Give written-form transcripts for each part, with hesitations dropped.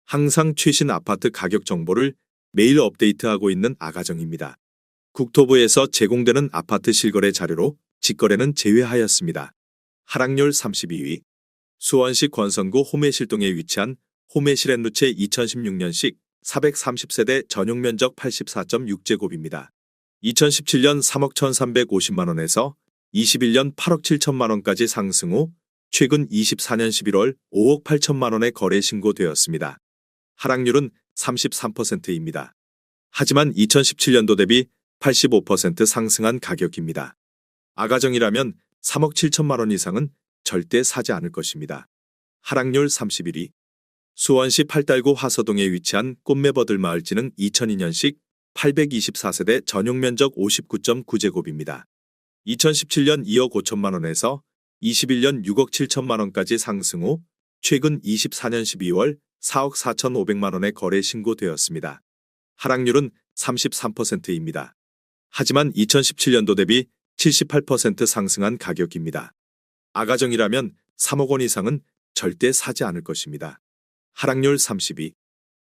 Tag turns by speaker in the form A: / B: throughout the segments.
A: 항상 최신 아파트 가격 정보를 매일 업데이트하고 있는 아가정입니다. 국토부에서 제공되는 아파트 실거래 자료로 직거래는 제외하였습니다. 하락률 32위. 수원시 권선구 호매실동에 위치한 호매실앤루체 2016년식 430세대 전용 면적 84.6제곱입니다. 2017년 3억 1,350만원에서 21년 8억 7천만원까지 상승 후 최근 24년 11월 5억 8천만원에 거래 신고되었습니다. 하락률은 33%입니다. 하지만 2017년도 대비 85% 상승한 가격입니다. 아가정이라면 3억 7천만원 이상은 절대 사지 않을 것입니다. 하락률 31위. 수원시 팔달구 화서동에 위치한 꽃매버들 마을지는 2002년식 824세대 전용 면적 59.9제곱입니다. 2017년 2억 5천만원에서 21년 6억 7천만원까지 상승 후 최근 24년 12월 4억 4,500만원에 거래 신고되었습니다. 하락률은 33%입니다. 하지만 2017년도 대비 78% 상승한 가격입니다. 아가정이라면 3억 원 이상은 절대 사지 않을 것입니다. 하락률 32.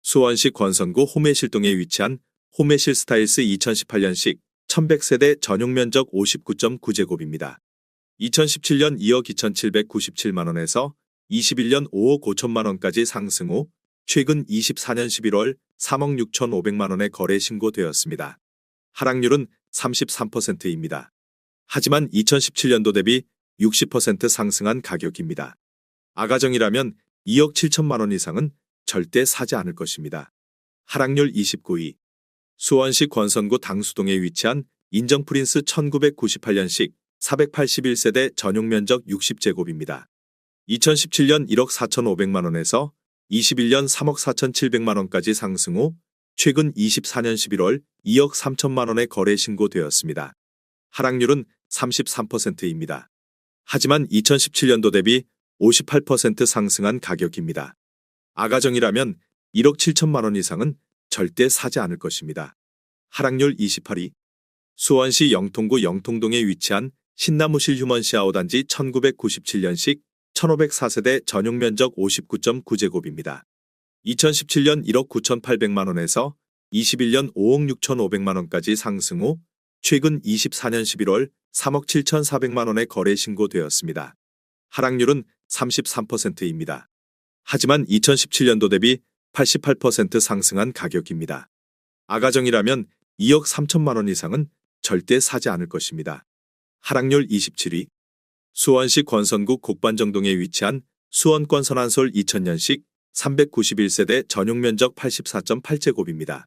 A: 수원시 권선구 호매실동에 위치한 호매실 스타일스 2018년식 1100세대 전용 면적 59.9제곱입니다. 2017년 2억 2,797만원에서 21년 5억 5천만원까지 상승 후 최근 24년 11월 3억 6,500만원에 거래 신고되었습니다. 하락률은 33%입니다. 하지만 2017년도 대비 60% 상승한 가격입니다. 아가정이라면 2억 7천만원 이상은 절대 사지 않을 것입니다. 하락률 29위. 수원시 권선구 당수동에 위치한 인정프린스 1998년식 481세대 전용 면적 60제곱입니다. 2017년 1억 4,500만원에서 21년 3억 4,700만원까지 상승 후 최근 24년 11월 2억 3천만원에 거래 신고되었습니다. 하락률은 33%입니다. 하지만 2017년도 대비 58% 상승한 가격입니다. 아가정이라면 1억 7천만원 이상은 절대 사지 않을 것입니다. 하락률 28위. 수원시 영통구 영통동에 위치한 신나무실 휴먼시아오단지 1997년식 1504세대 전용 면적 59.9제곱입니다. 2017년 1억 9,800만원에서 21년 5억 6,500만원까지 상승 후 최근 24년 11월 3억 7,400만원에 거래 신고되었습니다. 하락률은 33%입니다. 하지만 2017년도 대비 88% 상승한 가격입니다. 아가정이라면 2억 3천만원 이상은 절대 사지 않을 것입니다. 하락률 27위. 수원시 권선구 곡반정동에 위치한 수원권 선한솔 2000년식 391세대 전용 면적 84.8제곱입니다.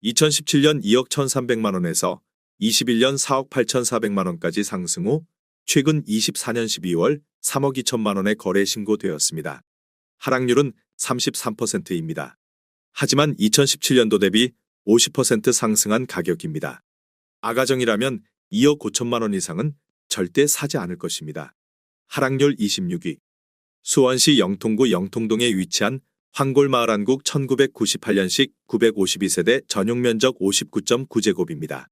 A: 2017년 2억 1,300만원에서 21년 4억 8,400만원까지 상승 후 최근 24년 12월 3억 2천만원에 거래 신고되었습니다. 하락률은 33%입니다. 하지만 2017년도 대비 50% 상승한 가격입니다. 아가정이라면 2억 5천만원 이상은 절대 사지 않을 것입니다. 하락률 26위. 수원시 영통구 영통동에 위치한 황골마을한국 1998년식 952세대 전용 면적 59.9제곱입니다.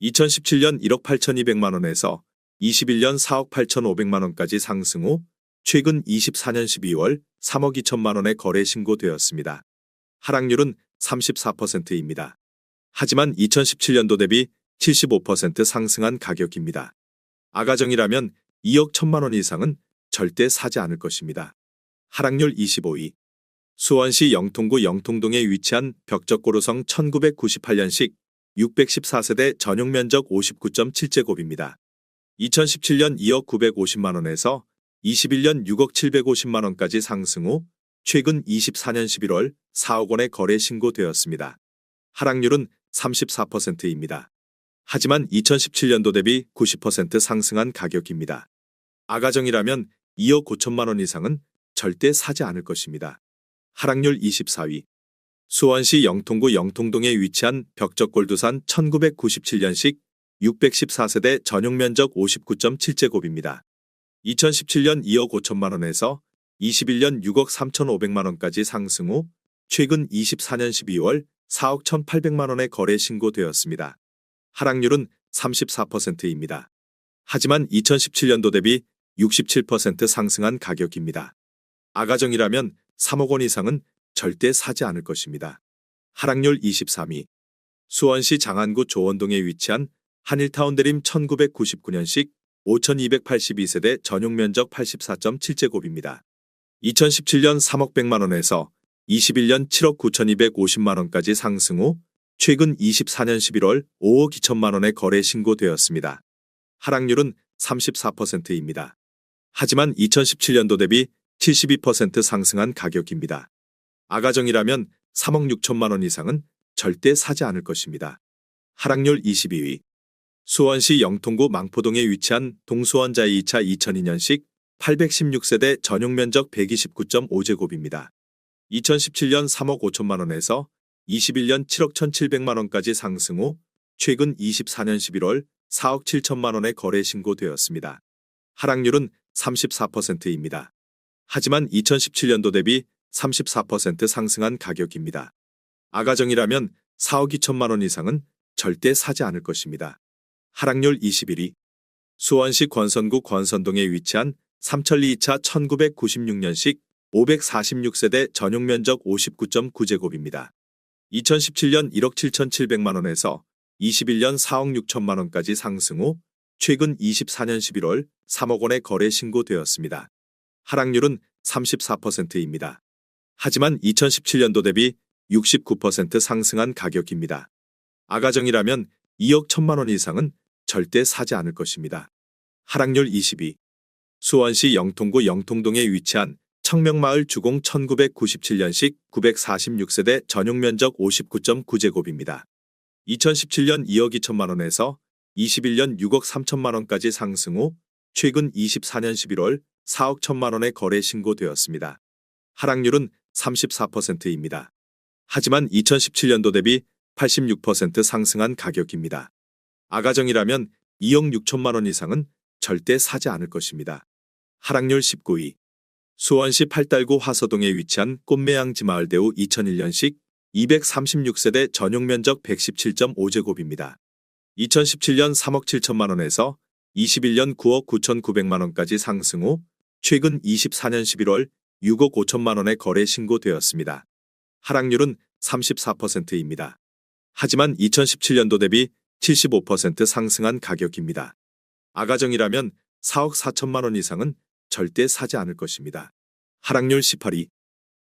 A: 2017년 1억 8,200만원에서 21년 4억 8,500만원까지 상승 후 최근 24년 12월 3억 2천만원에 거래 신고되었습니다. 하락률은 34%입니다. 하지만 2017년도 대비 75% 상승한 가격입니다. 아가정이라면 2억 1천만원 이상은 절대 사지 않을 것입니다. 하락률 25위. 수원시 영통구 영통동에 위치한 벽적고로성 1998년식 614세대 전용 면적 59.7제곱입니다. 2017년 2억 950만원에서 21년 6억 750만원까지 상승 후 최근 24년 11월 4억 원에 거래 신고되었습니다. 하락률은 34%입니다. 하지만 2017년도 대비 90% 상승한 가격입니다. 아가정이라면 2억 5천만원 이상은 절대 사지 않을 것입니다. 하락률 24위. 수원시 영통구 영통동에 위치한 벽적골두산 1997년식 614세대 전용 면적 59.7제곱입니다. 2017년 2억 5천만원에서 21년 6억 3,500만원까지 상승 후 최근 24년 12월 4억 1,800만원에 거래 신고되었습니다. 하락률은 34%입니다. 하지만 2017년도 대비 67% 상승한 가격입니다. 아가정이라면 3억 원 이상은 절대 사지 않을 것입니다. 하락률 23위. 수원시 장안구 조원동에 위치한 한일타운 대림 1999년식 5282세대 전용 면적 84.7제곱입니다. 2017년 3억 100만 원에서 21년 7억 9,250만 원까지 상승 후 최근 24년 11월 5억 2천만 원에 거래 신고되었습니다. 하락률은 34%입니다. 하지만 2017년도 대비 72% 상승한 가격입니다. 아가정이라면 3억 6천만 원 이상은 절대 사지 않을 것입니다. 하락률 22위. 수원시 영통구 망포동에 위치한 동수원 자2차 2002년식 816세대 전용 면적 129.5제곱입니다. 2017년 3억 5천만 원에서 21년 7억 1,700만 원까지 상승 후 최근 24년 11월 4억 7천만 원에 거래 신고되었습니다. 하락률은 34%입니다. 하지만 2017년도 대비 34% 상승한 가격입니다. 아가정이라면 4억 2천만 원 이상은 절대 사지 않을 것입니다. 하락률 21위. 수원시 권선구 권선동에 위치한 삼천리 2차 1996년식 546세대 전용 면적 59.9제곱입니다. 2017년 1억 7,700만 원에서 21년 4억 6천만 원까지 상승 후 최근 24년 11월 3억 원에 거래 신고되었습니다. 하락률은 34%입니다. 하지만 2017년도 대비 69% 상승한 가격입니다. 아가정이라면 2억 1천만 원 이상은 절대 사지 않을 것입니다. 하락률 22. 수원시 영통구 영통동에 위치한 청명마을 주공 1997년식 946세대 전용 면적 59.9제곱입니다. 2017년 2억 2천만 원에서 21년 6억 3천만 원까지 상승 후 최근 24년 11월 4억 1천만 원에 거래 신고되었습니다. 하락률은 34%입니다. 하지만 2017년도 대비 86% 상승한 가격입니다. 아가정이라면 2억 6천만 원 이상은 절대 사지 않을 것입니다. 하락률 19위. 수원시 팔달구 화서동에 위치한 꽃매양지마을대우 2001년식 236세대 전용 면적 117.5제곱입니다. 2017년 3억 7천만 원에서 21년 9억 9,900만 원까지 상승 후 최근 24년 11월 6억 5천만 원에 거래 신고되었습니다. 하락률은 34%입니다. 하지만 2017년도 대비 75% 상승한 가격입니다. 아가정이라면 4억 4천만 원 이상은 절대 사지 않을 것입니다. 하락률 18위.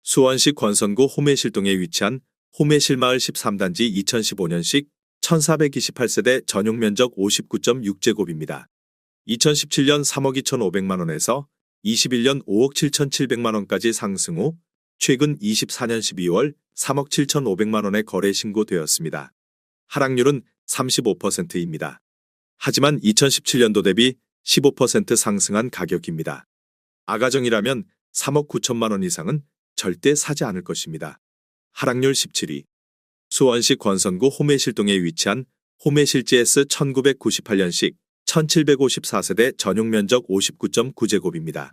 A: 수원시 권선구 호매실동에 위치한 호매실마을 13단지 2015년식 1428세대 전용 면적 59.6제곱입니다. 2017년 3억 2,500만 원에서 21년 5억 7,700만 원까지 상승 후 최근 24년 12월 3억 7,500만 원에 거래 신고되었습니다. 하락률은 35%입니다. 하지만 2017년도 대비 15% 상승한 가격입니다. 아가정이라면 3억 9천만 원 이상은 절대 사지 않을 것입니다. 하락률 17위. 수원시 권선구 호매실동에 위치한 호매실 GS 1998년식 1754세대 전용 면적 59.9제곱입니다.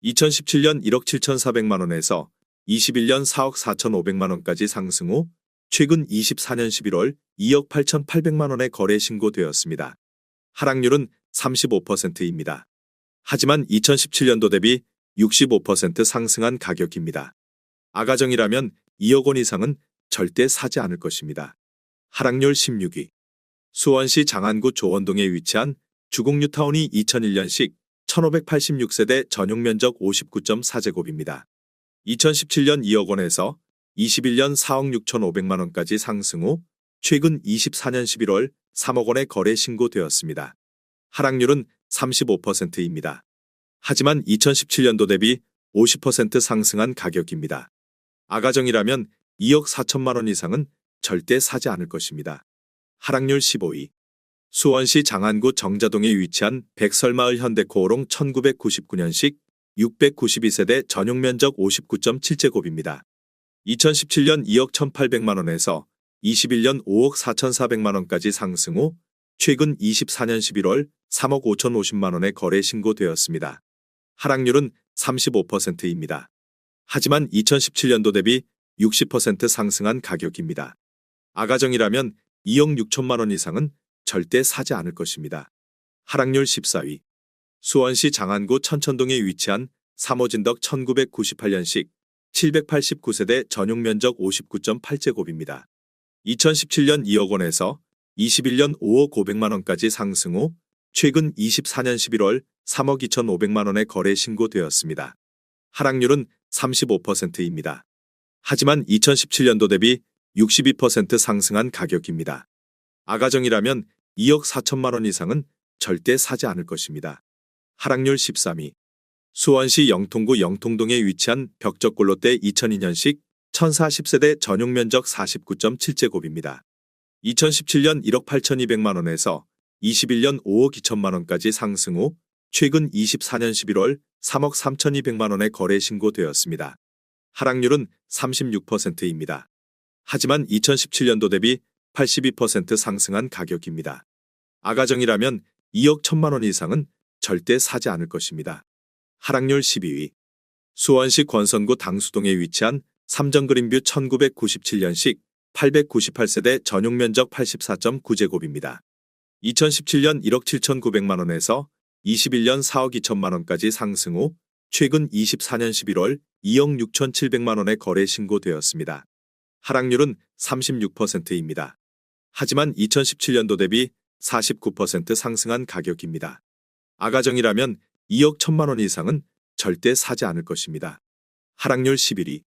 A: 2017년 1억 7,400만 원에서 21년 4억 4,500만 원까지 상승 후 최근 24년 11월 2억 8,800만 원에 거래 신고되었습니다. 하락률은 35%입니다. 하지만 2017년도 대비 65% 상승한 가격입니다. 아가정이라면 2억 원 이상은 절대 사지 않을 것입니다. 하락률 16위. 수원시 장안구 조원동에 위치한 주공뉴타운이 2001년식 1586세대 전용 면적 59.4제곱입니다. 2017년 2억 원에서 21년 4억 6,500만 원까지 상승 후 최근 24년 11월 3억 원에 거래 신고되었습니다. 하락률은 35%입니다. 하지만 2017년도 대비 50% 상승한 가격입니다. 아가정이라면 2억 4천만 원 이상은 절대 사지 않을 것입니다. 하락률 15위. 수원시 장안구 정자동에 위치한 백설마을 현대코오롱 1999년식 692세대 전용 면적 59.7제곱입니다. 2017년 2억 1,800만 원에서 21년 5억 4,400만 원까지 상승 후 최근 24년 11월 3억 5,050만 원에 거래 신고되었습니다. 하락률은 35%입니다. 하지만 2017년도 대비 60% 상승한 가격입니다. 아가정이라면 2억 6천만 원 이상은 절대 사지 않을 것입니다. 하락률 14위. 수원시 장안구 천천동에 위치한 3호진덕 1998년식 789세대 전용 면적 59.8제곱입니다. 2017년 2억 원에서 21년 5억 500만 원까지 상승 후 최근 24년 11월 3억 2,500만 원에 거래 신고되었습니다. 하락률은 35%입니다. 하지만 2017년도 대비 62% 상승한 가격입니다. 아가정이라면 2억 4천만 원 이상은 절대 사지 않을 것입니다. 하락률 13위. 수원시 영통구 영통동에 위치한 벽적골로대 2002년식 1040세대 전용 면적 49.7제곱입니다. 2017년 1억 8,200만 원에서 21년 5억 2천만 원까지 상승 후 최근 24년 11월 3억 3,200만 원에 거래 신고되었습니다. 하락률은 36%입니다. 하지만 2017년도 대비 82% 상승한 가격입니다. 아가정이라면 2억 1천만 원 이상은 절대 사지 않을 것입니다. 하락률 12위. 수원시 권선구 당수동에 위치한 삼정그린뷰 1997년식 898세대 전용 면적 84.9제곱입니다. 2017년 1억 7,900만 원에서 21년 4억 2천만 원까지 상승 후 최근 24년 11월 2억 6,700만 원에 거래 신고되었습니다. 하락률은 36%입니다. 하지만 2017년도 대비 49% 상승한 가격입니다. 아가정이라면 2억 1천만 원 이상은 절대 사지 않을 것입니다. 하락률 11위.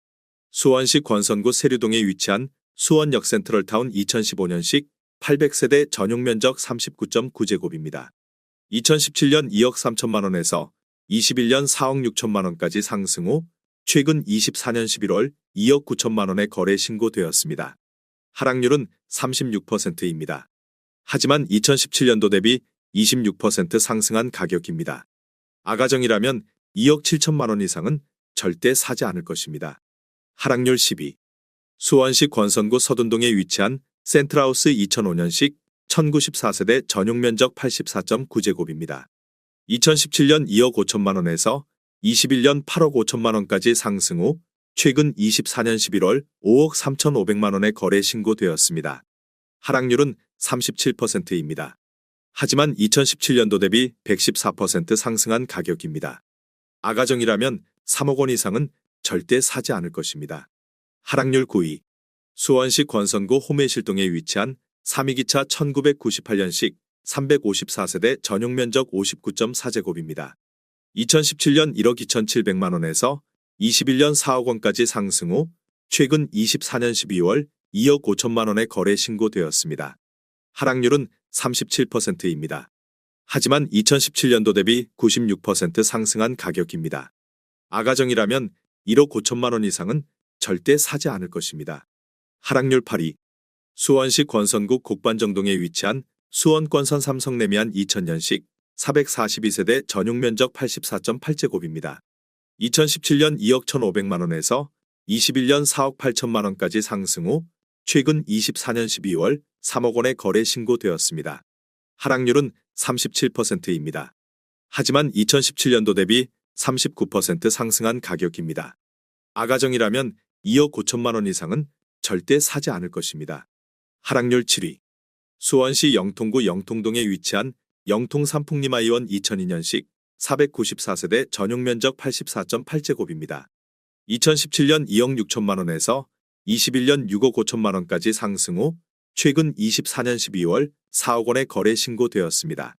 A: 수원시 권선구 세류동에 위치한 수원역 센트럴타운 2015년식 800세대 전용 면적 39.9제곱입니다. 2017년 2억 3천만 원에서 21년 4억 6천만 원까지 상승 후 최근 24년 11월 2억 9천만 원에 거래 신고되었습니다. 하락률은 36%입니다. 하지만 2017년도 대비 26% 상승한 가격입니다. 아가정이라면 2억 7천만 원 이상은 절대 사지 않을 것입니다. 하락률 10위. 수원시 권선구 서둔동에 위치한 센트라우스 2005년식 1094세대 전용 면적 84.9제곱입니다. 2017년 2억 5천만 원에서 21년 8억 5천만 원까지 상승 후 최근 24년 11월 5억 3,500만 원에 거래 신고되었습니다. 하락률은 37%입니다. 하지만 2017년도 대비 114% 상승한 가격입니다. 아가정이라면 3억 원 이상은 절대 사지 않을 것입니다. 하락률 9위. 수원시 권선구 호매실동에 위치한 3위기차 1998년식 354세대 전용 면적 59.4제곱입니다. 2017년 1억 2,700만 원에서 21년 4억 원까지 상승 후 최근 24년 12월 2억 5천만 원에 거래 신고되었습니다. 하락률은 37%입니다. 하지만 2017년도 대비 96% 상승한 가격입니다. 아가정이라면 1억 5천만 원 이상은 절대 사지 않을 것입니다. 하락률 8위. 수원시 권선구 곡반정동에 위치한 수원권선 삼성레미안 2000년식 442세대 전용 면적 84.8제곱입니다. 2017년 2억 1,500만 원에서 21년 4억 8천만 원까지 상승 후 최근 24년 12월 3억 원에 거래 신고되었습니다. 하락률은 37%입니다. 하지만 2017년도 대비 39% 상승한 가격입니다. 아가정이라면 2억 5천만 원 이상은 절대 사지 않을 것입니다. 하락률 7위. 수원시 영통구 영통동에 위치한 영통 삼풍리마이원 2002년식 494세대 전용 면적 84.8제곱입니다. 2017년 2억 6천만 원에서 21년 6억 5천만 원까지 상승 후 최근 24년 12월 4억 원에 거래 신고되었습니다.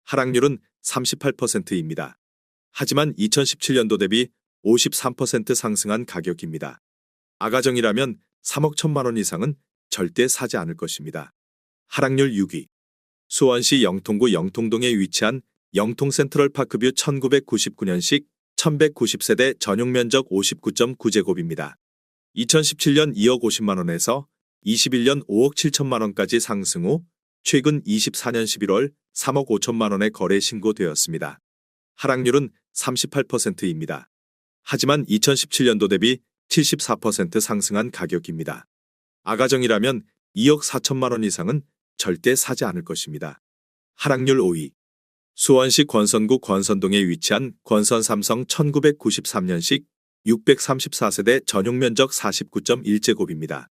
A: 하락률은 38%입니다. 하지만 2017년도 대비 53% 상승한 가격입니다. 아가정이라면 3억 1천만 원 이상은 절대 사지 않을 것입니다. 하락률 6위. 수원시 영통구 영통동에 위치한 영통 센트럴파크뷰 1999년식 1190세대 전용 면적 59.9제곱입니다. 2017년 2억 50만 원에서 21년 5억 7천만 원까지 상승 후 최근 24년 11월 3억 5천만 원에 거래 신고되었습니다. 하락률은 38%입니다. 하지만 2017년도 대비 74% 상승한 가격입니다. 아가정이라면 2억 4천만 원 이상은 절대 사지 않을 것입니다. 하락률 5위. 수원시 권선구 권선동에 위치한 권선 삼성 1993년식 634세대 전용 면적 49.1제곱입니다.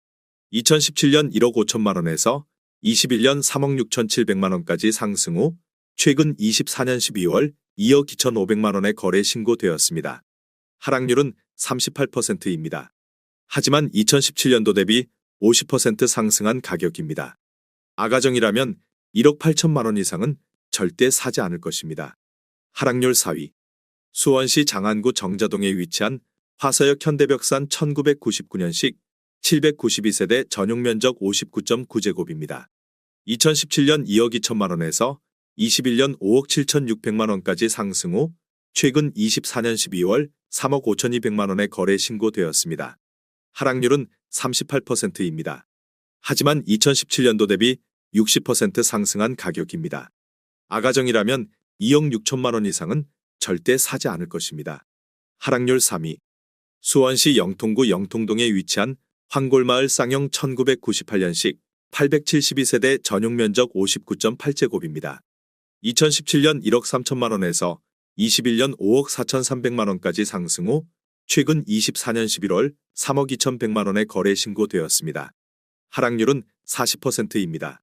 A: 2017년 1억 5천만 원에서 21년 3억 6,700만 원까지 상승 후 최근 24년 12월 2억 2,500만 원에 거래 신고되었습니다. 하락률은 38%입니다. 하지만 2017년도 대비 50% 상승한 가격입니다. 아가정이라면 1억 8천만 원 이상은 절대 사지 않을 것입니다. 하락률 4위. 수원시 장안구 정자동에 위치한 화서역 현대벽산 1999년식 792세대 전용면적 59.9제곱입니다. 2017년 2억 2천만 원에서 21년 5억 7,600만 원까지 상승 후 최근 24년 12월 3억 5,200만 원에 거래 신고되었습니다. 하락률은 38%입니다. 하지만 2017년도 대비 60% 상승한 가격입니다. 아가정이라면 2억 6천만 원 이상은 절대 사지 않을 것입니다. 하락률 3위. 수원시 영통구 영통동에 위치한 황골마을 쌍용 1998년식 872세대 전용면적 59.8제곱입니다. 2017년 1억 3천만 원에서 21년 5억 4,300만 원까지 상승 후 최근 24년 11월 3억 2,100만 원에 거래 신고되었습니다. 하락률은 40%입니다.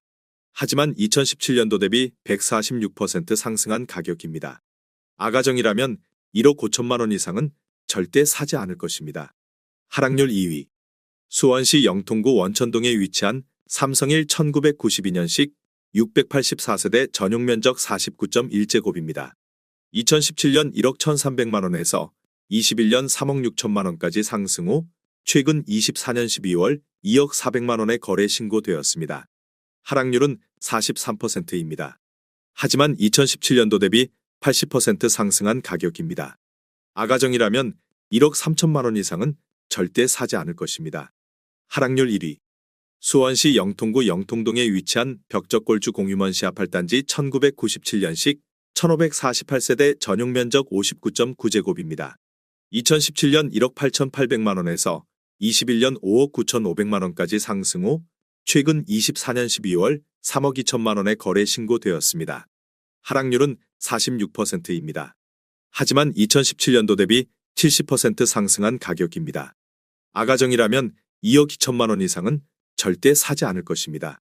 A: 하지만 2017년도 대비 146% 상승한 가격입니다. 아가정이라면 1억 5천만 원 이상은 절대 사지 않을 것입니다. 하락률 2위. 수원시 영통구 원천동에 위치한 삼성일 1992년식 684세대 전용면적 49.1제곱입니다. 2017년 1억 1,300만 원에서 21년 3억 6천만 원까지 상승 후 최근 24년 12월 2억 400만 원에 거래 신고되었습니다. 하락률은 43%입니다. 하지만 2017년도 대비 80% 상승한 가격입니다. 아가정이라면 1억 3천만 원 이상은 절대 사지 않을 것입니다. 하락률 1위. 수원시 영통구 영통동에 위치한 벽적골주 공유먼시 아팔단지 1997년식 1548세대 전용면적 59.9제곱입니다. 2017년 1억 8,800만 원에서 21년 5억 9,500만 원까지 상승 후 최근 24년 12월 3억 2천만 원에 거래 신고되었습니다. 하락률은 46%입니다. 하지만 2017년도 대비 70% 상승한 가격입니다. 아가정이라면 2억 2천만 원 이상은 절대 사지 않을 것입니다.